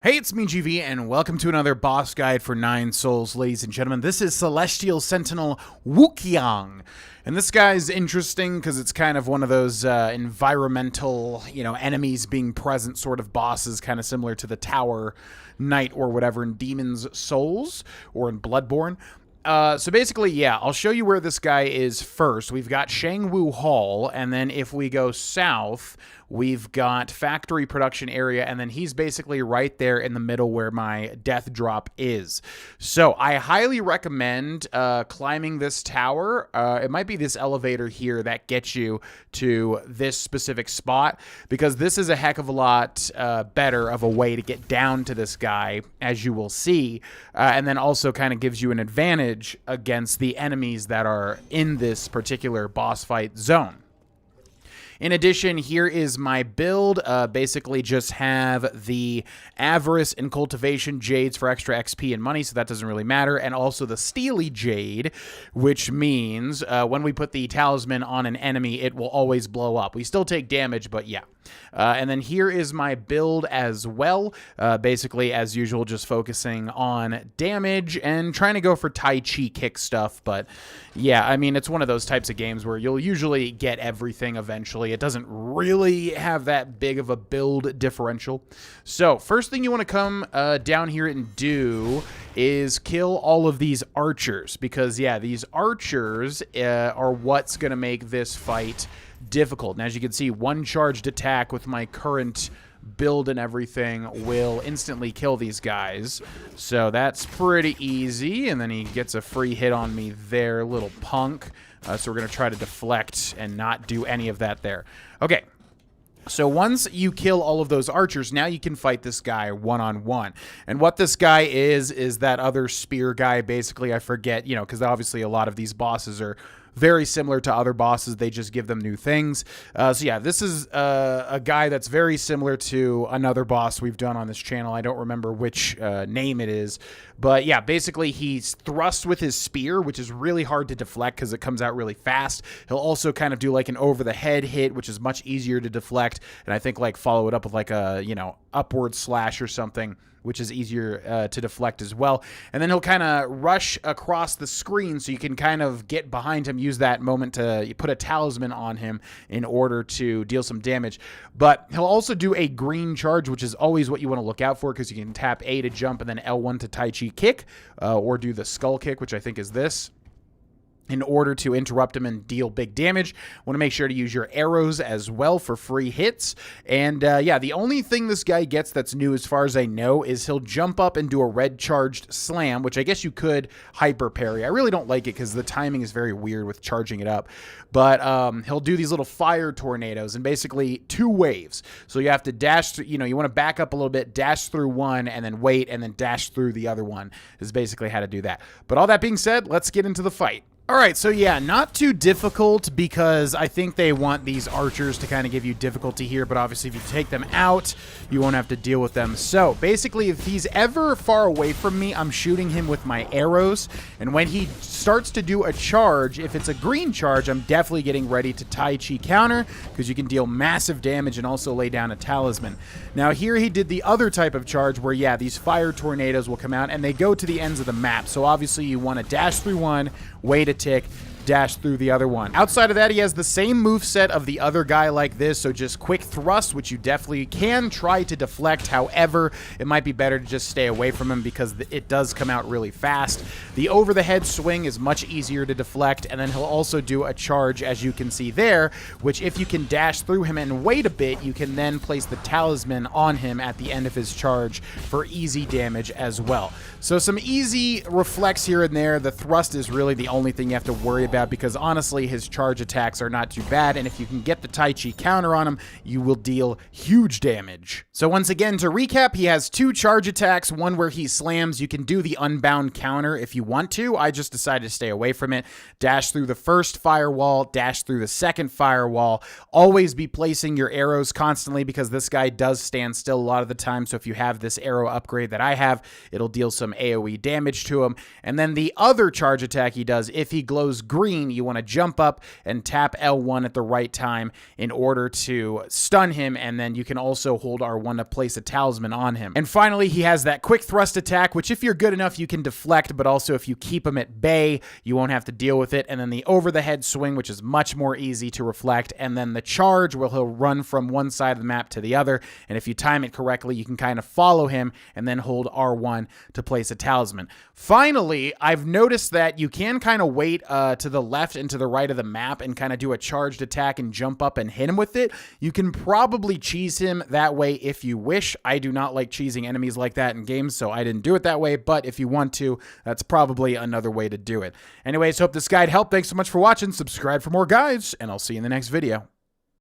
Hey, it's me, GV, and welcome to another boss guide for 9 Souls, ladies and gentlemen. This is Celestial Sentinel Wuqiang. And this guy's interesting because it's kind of one of those environmental, enemies being present sort of bosses, kind of similar to the Tower Knight or whatever in Demon's Souls or in Bloodborne. So basically, yeah, I'll show you where this guy is first. We've got Shangwu Hall, and then if we go south, we've got Factory Production Area, and then he's basically right there in the middle where my death drop is. So I highly recommend climbing this tower. It might be this elevator here that gets you to this specific spot, because this is a heck of a lot better of a way to get down to this guy, as you will see, and then also kind of gives you an advantage against the enemies that are in this particular boss fight zone. In addition, here is my build. Basically just have the Avarice and Cultivation Jades for extra XP and money, so that doesn't really matter. And also the Steely Jade, which means when we put the talisman on an enemy, it will always blow up. We still take damage, but yeah. And then here is my build as well. Basically, as usual, just focusing on damage and trying to go for Tai Chi kick stuff. But yeah, I mean, it's one of those types of games where you'll usually get everything eventually. It doesn't really have that big of a build differential. So first thing you want to come down here and do is kill all of these archers, because yeah, these archers are what's going to make this fight difficult. And as you can see, one charged attack with my current build and everything will instantly kill these guys. So that's pretty easy. And then he gets a free hit on me there, little punk. So we're going to try to deflect and not do any of that there. Okay. So once you kill all of those archers, now you can fight this guy one-on-one. And what this guy is that other spear guy, basically. I forget, because obviously a lot of these bosses are very similar to other bosses. They just give them new things. So yeah, this is a guy that's very similar to another boss we've done on this channel. I don't remember which name it is. But yeah, basically he's thrust with his spear, which is really hard to deflect because it comes out really fast. He'll also kind of do like an over-the-head hit, which is much easier to deflect. And I think like follow it up with like a, upward slash or something, which is easier to deflect as well. And then he'll kind of rush across the screen, so you can kind of get behind him, use that moment to put a talisman on him in order to deal some damage. But he'll also do a green charge, which is always what you want to look out for, because you can tap A to jump and then L1 to Tai Chi kick, or do the skull kick, which I think is this, in order to interrupt him and deal big damage. Want to make sure to use your arrows as well for free hits. And yeah, the only thing this guy gets that's new as far as I know is he'll jump up and do a red charged slam, which I guess you could hyper parry. I really don't like it because the timing is very weird with charging it up. But he'll do these little fire tornadoes and basically 2 waves. So you have to dash through, you want to back up a little bit, dash through one, and then wait, and then dash through the other one is basically how to do that. But all that being said, let's get into the fight. All right, so yeah, not too difficult, because I think they want these archers to kind of give you difficulty here, but obviously if you take them out, you won't have to deal with them. So basically, if he's ever far away from me, I'm shooting him with my arrows, and when he starts to do a charge, if it's a green charge, I'm definitely getting ready to Tai Chi counter, because you can deal massive damage and also lay down a talisman. Now here he did the other type of charge where, yeah, these fire tornadoes will come out, and they go to the ends of the map, so obviously you want to dash through one, wait a tick, dash through the other one. Outside of that, he has the same moveset of the other guy like this, so just quick thrust, which you definitely can try to deflect. However, it might be better to just stay away from him because it does come out really fast. The over-the-head swing is much easier to deflect, and then he'll also do a charge, as you can see there, which if you can dash through him and wait a bit, you can then place the talisman on him at the end of his charge for easy damage as well. So some easy reflex here and there. The thrust is really the only thing you have to worry about, because honestly his charge attacks are not too bad, and if you can get the Tai Chi counter on him, you will deal huge damage. So once again, to recap, he has 2 charge attacks, one where he slams. You can do the unbound counter if you want to. I just decided to stay away from it. Dash through the first firewall, dash through the second firewall. Always be placing your arrows constantly, because this guy does stand still a lot of the time, so if you have this arrow upgrade that I have, it'll deal some AoE damage to him. And then the other charge attack he does, if he glows green, screen, you want to jump up and tap L1 at the right time in order to stun him, and then you can also hold R1 to place a talisman on him. And finally, he has that quick thrust attack, which if you're good enough, you can deflect, but also if you keep him at bay, you won't have to deal with it. And then the over-the-head swing, which is much more easy to reflect, and then the charge, where he'll run from one side of the map to the other, and if you time it correctly, you can kind of follow him and then hold R1 to place a talisman. Finally, I've noticed that you can kind of wait to the left and to the right of the map and kind of do a charged attack and jump up and hit him with it. You can probably cheese him that way if you wish. I do not like cheesing enemies like that in games, so I didn't do it that way, but if you want to, that's probably another way to do it. Anyways, hope this guide helped. Thanks so much for watching. Subscribe for more guides, and I'll see you in the next video.